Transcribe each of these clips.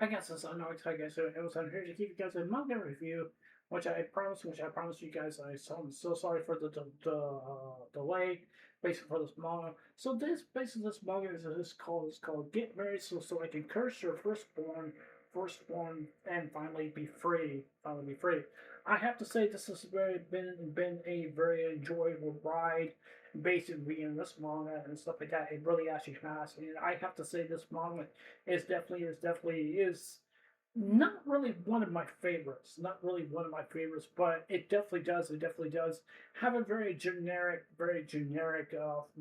I guess it's unknown. I guess it was I'm here to give you guys a manga review, which I promised you guys. I'm so sorry for the delay, basically for this manga. So this manga is called Get Married so I can curse your firstborn, and finally be free. Finally be free. I have to say this has been a very enjoyable ride. Basically, in this manga and stuff like that, it really actually has. And I have to say, this manga is not really one of my favorites. Not really one of my favorites, but it definitely does have a very generic,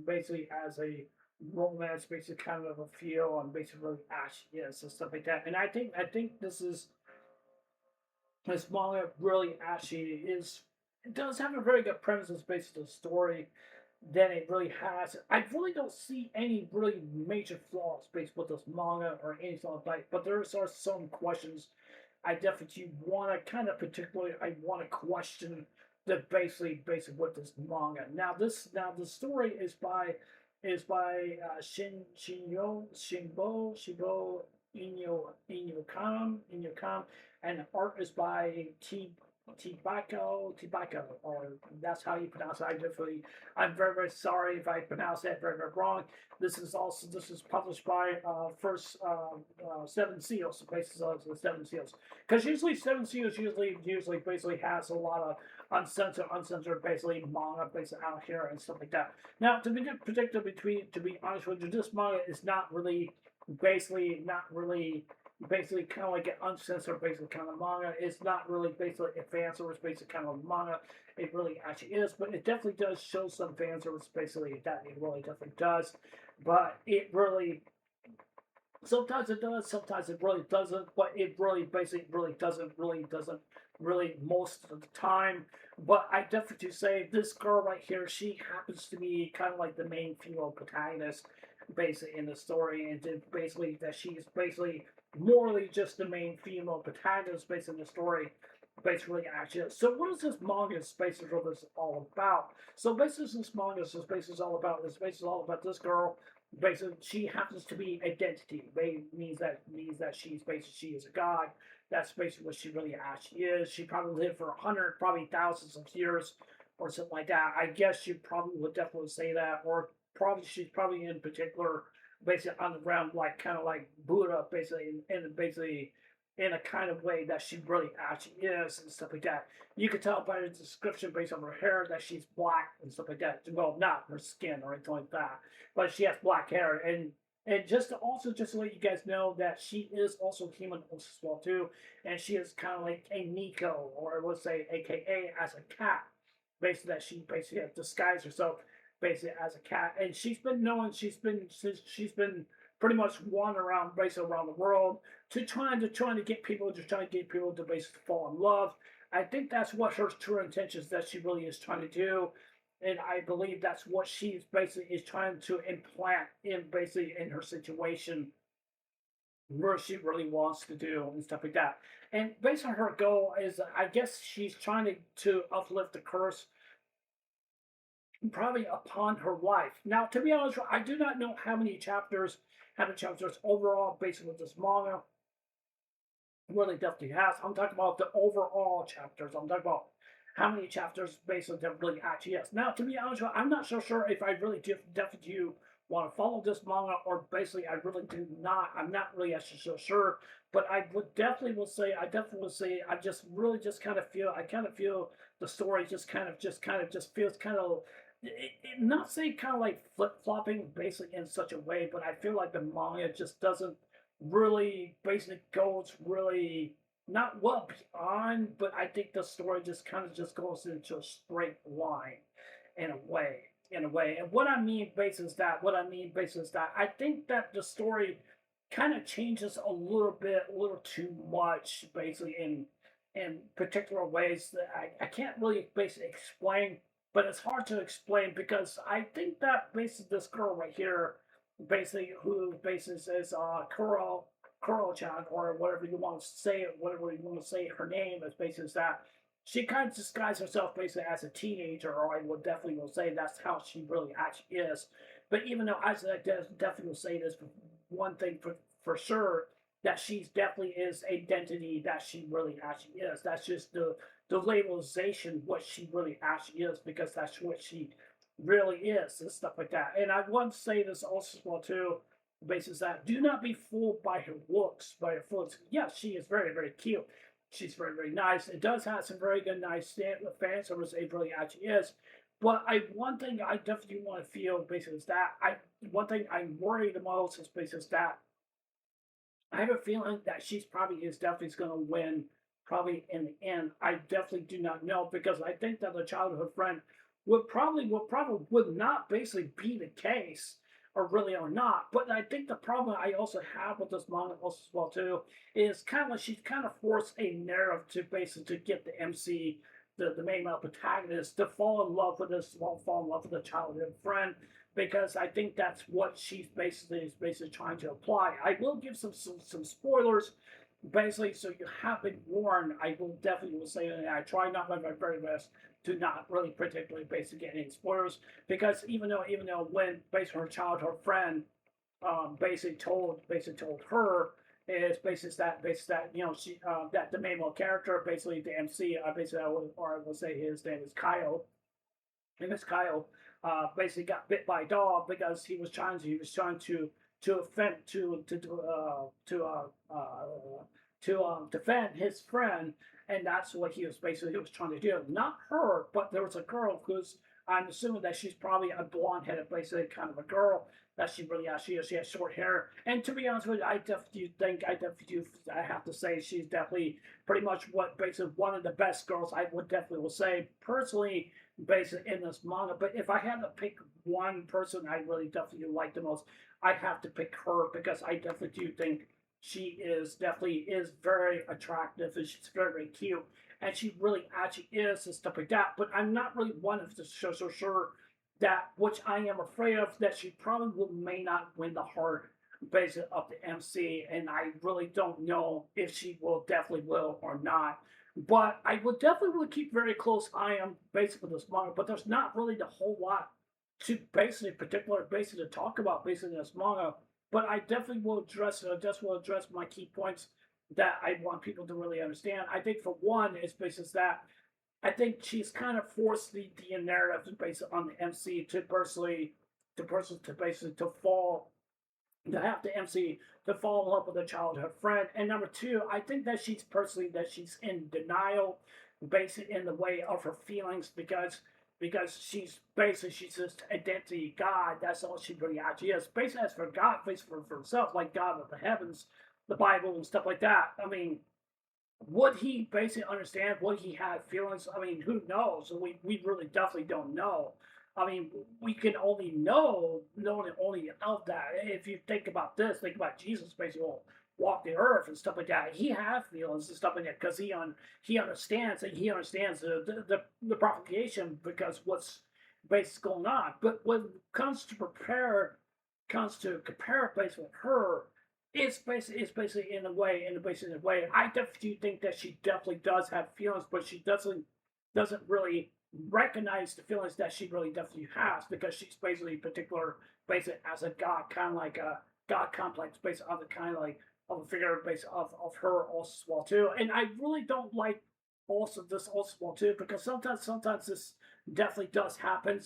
basically as a romance, basically kind of a feel and basically really ashy and stuff like that. And I think this manga really actually is, it does have a very good premise based on the story than it really has. I really don't see any really major flaws based with this manga or anything like that, but there are some questions I definitely want to kind of particularly I want to question the basically with this manga. Now the story is by Shimbo Inyo Kam, and the art is by Tibako, or that's how you pronounce it. I'm very sorry if I pronounce that very wrong. This is published by first Seven Seals, basis of the Seven Seals, because usually Seven Seals usually basically has a lot of uncensored basically manga basically out here and stuff like that. Now to be predicted to be honest with you, this manga is not really basically kind of like an uncensored basically kind of manga. It's not really basically a fan service basically kind of manga. It really actually is, but it definitely does show some fan service basically that it really definitely does. But it really sometimes it does, sometimes it really doesn't, but it really basically really doesn't really most of the time. But I definitely say this girl right here, she happens to be kind of like the main female protagonist basically in the story, and basically that she's basically morally just the main female protagonist based in the story. Basically, actually, so what is this manga basically what this all about? So basically, this manga is basically all about this girl. Basically, she happens to be identity. Means that she's basically she is a god. That's basically what she really actually is. She probably lived for probably thousands of years, or something like that. I guess you probably would definitely say that, or probably she's probably in particular basically on the ground like kind of like Buddha, basically basically in a kind of way that she really actually is and stuff like that. You can tell by the description based on her hair that she's black and stuff like that. Well, not her skin or anything like that, but she has black hair. And just to let you guys know that she is also human as well too, and she is kind of like a Nico, or I would say AKA as a cat, basically that she basically disguised herself basically as a cat, and she's been pretty much wandering around basically around the world trying to get people to basically fall in love. I think that's what her true intentions that she really is trying to do, and I believe that's what she's basically is trying to implant in basically in her situation where she really wants to do and stuff like that. And based on her goal is, I guess she's trying to uplift the curse probably upon her life. Now, to be honest, I do not know how many chapters overall based on this manga really definitely has. I'm talking about the overall chapters. I'm talking about how many chapters basically that really actually is. Now, to be honest, I'm not so sure if I really definitely do want to follow this manga, or basically I really do not. I'm not really actually so sure, but I definitely will say I just really just kind of feel the story just feels kind of not saying kind of like flip flopping basically in such a way, but I feel like the manga just doesn't really basically goes really not well beyond, but I think the story just kind of just goes into a straight line in a way. In a way. And what I mean basically is that I think that the story kind of changes a little too much basically in particular ways that I can't really basically explain, but it's hard to explain because I think that basically this girl right here, basically who basically says Kuro-chan, or whatever you want to say, whatever you want to say her name is basically is that she kind of disguises herself basically as a teenager, or I would definitely will say that's how she really actually is. But even though I definitely will say this one thing for sure that she's definitely is identity that she really actually is. That's just the labelization what she really actually is, because that's what she really is and stuff like that. And I want to say this also as well too, basis that do not be fooled by her looks, by her looks. Yes, she is very, very cute. She's very, very nice. It does have some very good nice fan service. It really actually is. But one thing I definitely want to feel basically is that one thing I'm worried the most is basically that I have a feeling that she's probably is definitely going to win. Probably in the end, I definitely do not know, because I think that the childhood friend would not basically be the case, or really or not. But I think the problem I also have with this manga also as well too is kind of like she's kind of forced a narrative to basically to get the MC, the main male protagonist, to fall in love with this, fall in love with the childhood friend, because I think that's what she's basically trying to apply. I will give some spoilers, basically, so you have been warned. I will definitely will say that I try not my very best to not really particularly basically get any spoilers, because even though when basically her childhood friend basically told her is basically that she that the main male character, basically the MC, basically I will say his name is Kyle, and this Kyle basically got bit by a dog because he was trying to offend to defend his friend, and that's what he was trying to do. Not her, but there was a girl who's, I'm assuming that she's probably a blonde-headed, basically kind of a girl that she really actually is. She has short hair, and to be honest with you, I have to say she's definitely pretty much what basically one of the best girls I would definitely will say personally, basically in this manga. But if I had to pick one person I really definitely like the most, I have to pick her, because I definitely do think she definitely is very attractive, and she's very, very cute, and she really actually is and stuff like that. But I'm not really one of the so sure that, which I am afraid of, that she probably may not win the heart basically of the MC, and I really don't know if she definitely will or not. But I would definitely keep very close eye on basically this manga. But there's not really the whole lot to basically to talk about basically this manga. But I definitely will address my key points that I want people to really understand. I think for one is basically that I think she's kind of forced the narrative based on the MC to basically to have the MC to fall in love with a childhood friend. And number two, I think that she's in denial, basically in the way of her feelings, because she's just identity God. That's all she really actually is. Basically, as for God, basically for herself, like God of the heavens, the Bible and stuff like that. I mean, would he basically understand? Would he have feelings? I mean, who knows? We really definitely don't know. I mean, we can only know only of that. If you think about this, think about Jesus basically walk the earth and stuff like that. He has feelings and stuff like that, because he understands, and he understands the propagation, because what's basically going on. But when it comes to compare basically with her, it's basically in a way. I definitely think that she definitely does have feelings, but she doesn't really recognize the feelings that she really definitely has, because she's basically particular, basically as a god, kind of like a god complex, based on the kind of like of a figure based of her also as well too. And I really don't like also this also as well too, because sometimes this definitely does happen.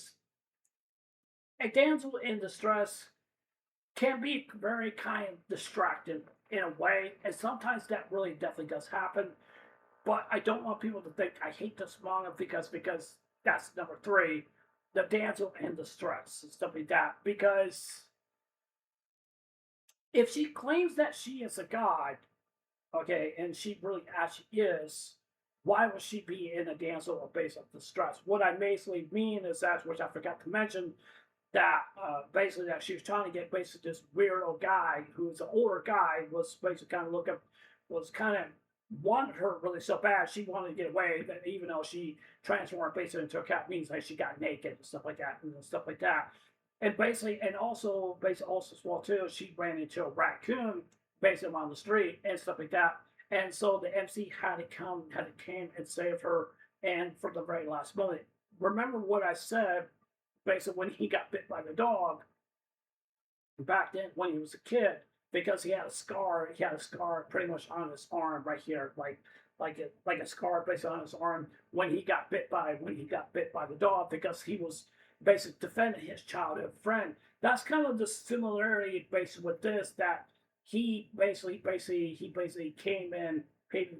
A damsel in distress can be very kind of distracting in a way, and sometimes that really definitely does happen. But I don't want people to think I hate this manga because that's number three, the damsel in distress and stuff like that. Because if she claims that she is a god, okay, and she really actually is, why would she be in a damsel of base of distress? What I basically mean is that, which I forgot to mention, that basically that she was trying to get basically this weirdo guy who's an older guy, was basically kind of was kind of wanted her really so bad, she wanted to get away, that even though she transformed basically into a cat, means like she got naked and stuff like that and stuff like that. And basically, and also basically also as well too, she ran into a raccoon basically on the street and stuff like that. And so the MC had to come and save her, and for the very last moment. Remember what I said basically when he got bit by the dog back then when he was a kid, because he had a scar. He had a scar pretty much on his arm right here, like a scar basically on his arm when he got bit by the dog because he was basically defending his childhood friend. That's kind of the similarity basically with this that he basically came in,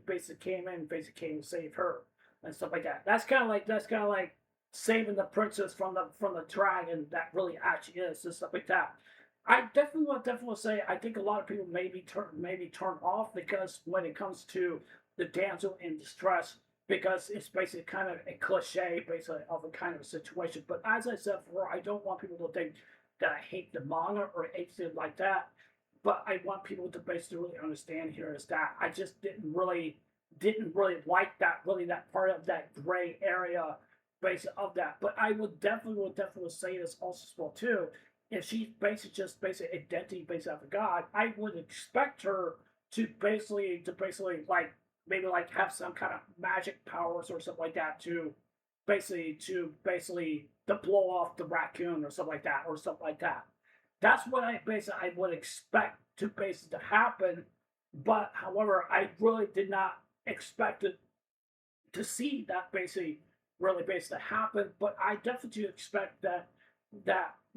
basically came to save her and stuff like that. That's kind of like saving the princess from the dragon that really actually is and stuff like that. I definitely say I think a lot of people maybe turn off because when it comes to the damsel in distress, because it's basically kind of a cliche basically of a kind of situation. But as I said before, I don't want people to think that I hate the manga or anything like that. But I want people to basically really understand here is that I just didn't really like that part of that gray area base of that. But I would definitely say this also as well too. If she's basically just basically identity based off of God, I would expect her to basically like maybe like have some kind of magic powers or something like that to blow off the raccoon or something like that or something like that. That's what I would expect to happen. But however, I really did not expect it to see that basically happen. But I definitely do expect that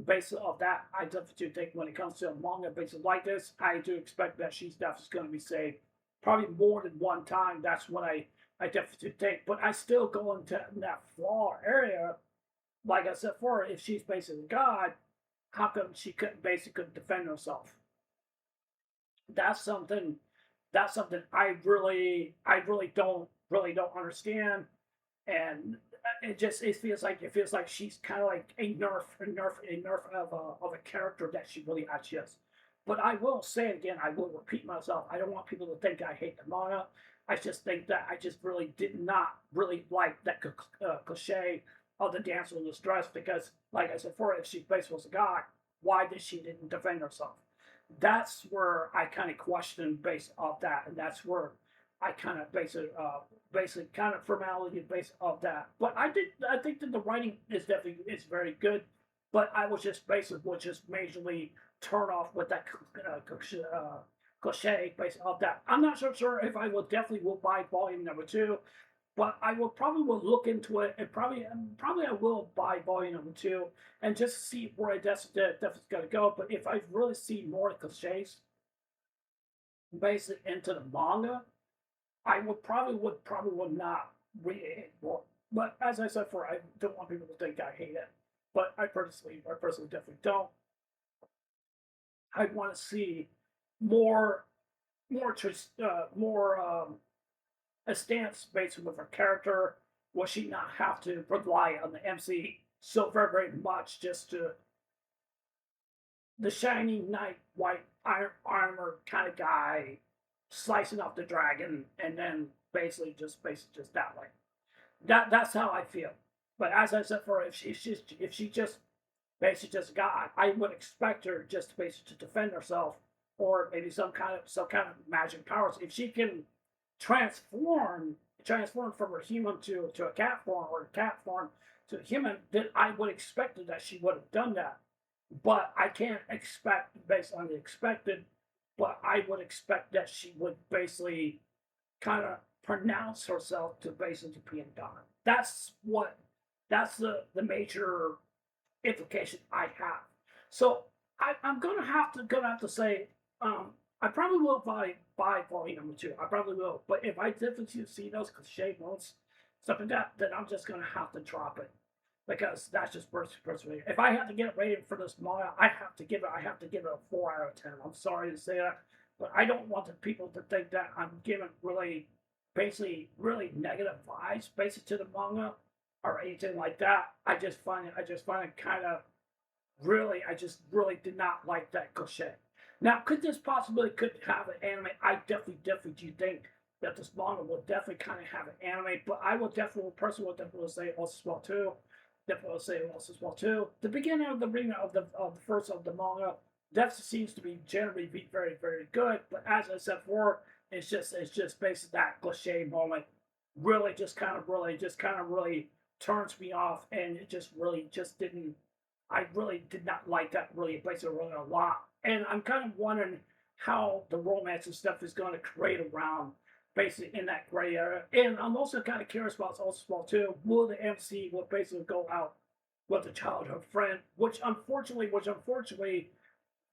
based off that, I definitely do think when it comes to a manga basically like this, I do expect that she's definitely going to be saved probably more than one time. That's what I definitely do think. But I still go into that flaw area. Like I said before, if she's basically God, how come she couldn't defend herself? That's something I really don't understand, and it feels like she's kind of like a nerf of a character that she really actually is. But I will say it again. I will repeat myself. I don't want people to think I hate the manga. I just think that I just really did not really like that cliche of the damsel in distress because, like I said before, if she basically was a god, why did she didn't defend herself? That's where I kind of question based off that, and that's where I kind of basically kind of formality based off that. But I think that the writing is very good, but I was just basically was just majorly turn off with that cliche based off that. I'm not so sure if I will definitely will buy volume number two, but I will probably will look into it and probably I will buy volume number two and just see where I definitely going to go. But if I really see more cliches basically into the manga, I would not read it anymore. But as I said before, I don't want people to think I hate it. But I personally definitely don't. I want to see more, more a stance based with her character. Will she not have to rely on the MC so very much just to the shiny knight white armor kind of guy slicing off the dragon and then basically just that way. That's how I feel. But as I said for if she just basically just God, I would expect her just basically to defend herself or maybe some kind of magic powers. If she can transform transform from her human to a cat form or a cat form to a human, then I would expect that she would have done that. But I can't expect based on the expected, but I would expect that she would basically kind of pronounce herself to basically be a God. That's the major implication I have. So I'm gonna have to say I probably will buy volume number two. I probably will. But if I definitely see those cliche notes, stuff like that, then I'm just gonna have to drop it because that's just personally. If I had to get it rated for this manga, I have to give it a 4 out of 10. I'm sorry to say that, but I don't want the people to think that I'm giving really negative vibes basically to the manga or anything like that. I just find it kind of really, I just really did not like that cliche. Now, could this possibly could have an anime? I definitely do think that this manga will definitely kind of have an anime, but I will definitely, personally, will definitely say also as well too. Definitely will say also as well too. The beginning of the reading of the first of the manga definitely seems to be generally be very good, but as I said before, it's just basically that cliche moment. Really turns me off, and it just really just didn't. I really did not like that really basically really a lot. And I'm kind of wondering how the romance and stuff is going to create around basically in that gray area. And I'm also kind of curious about also small too. Will the MC will basically go out with a childhood friend, which unfortunately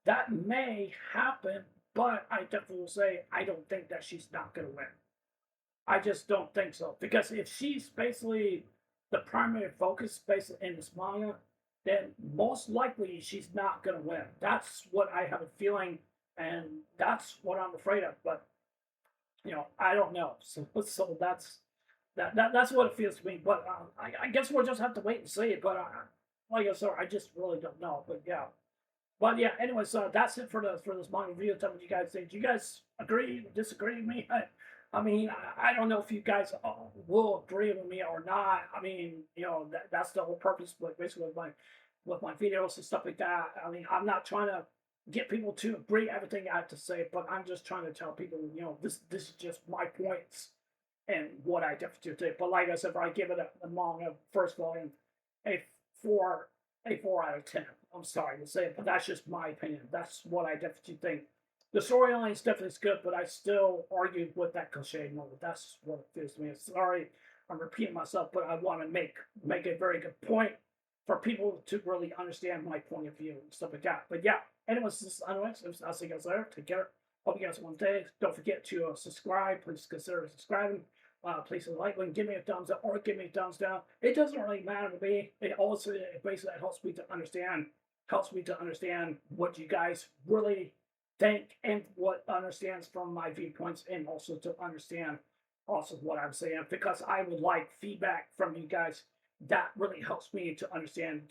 that may happen, but I definitely will say I don't think that she's not gonna win. I just don't think so. Because if she's basically the primary focus basically in this manga, then most likely she's not gonna win. That's what I have a feeling, and that's what I'm afraid of. But I don't know. So that's what it feels to me. But I guess we'll just have to wait and see. But like I said, I just really don't know. But yeah. But yeah, anyway, so that's it for this manga review. Tell me what you guys think. Do you guys agree, disagree with me? I mean, I don't know if you guys will agree with me or not. I mean, that's the whole purpose, but basically with my videos and stuff like that. I mean, I'm not trying to get people to agree everything I have to say, but I'm just trying to tell people, this is just my points and what I definitely think. But like I said, if I give it a manga first volume, a four a 4 out of 10. I'm sorry to say it, but that's just my opinion. That's what I definitely think. The storyline is definitely good, but I still argue with that cliche moment. That's what it feels to me. Sorry, I'm repeating myself, but I want to make a very good point for people to really understand my point of view and stuff like that. But yeah, anyways, this is I'll see you guys later. Take care. Hope you guys have one day. Don't forget to subscribe. Please consider subscribing. Please like button, give me a thumbs up or give me a thumbs down. It doesn't really matter to me. It basically helps me to understand what you guys really think and what understands from my viewpoints, and also to understand also what I'm saying, because I would like feedback from you guys. That really helps me to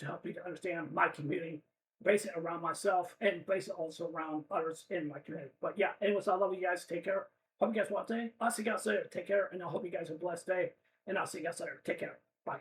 help me to understand my community, base it around myself, and base it also around others in my community. But yeah, anyways, I love you guys. Take care. Hope you guys want to. I'll see you guys later. Take care, and I hope you guys have a blessed day. And I'll see you guys later. Take care. Bye.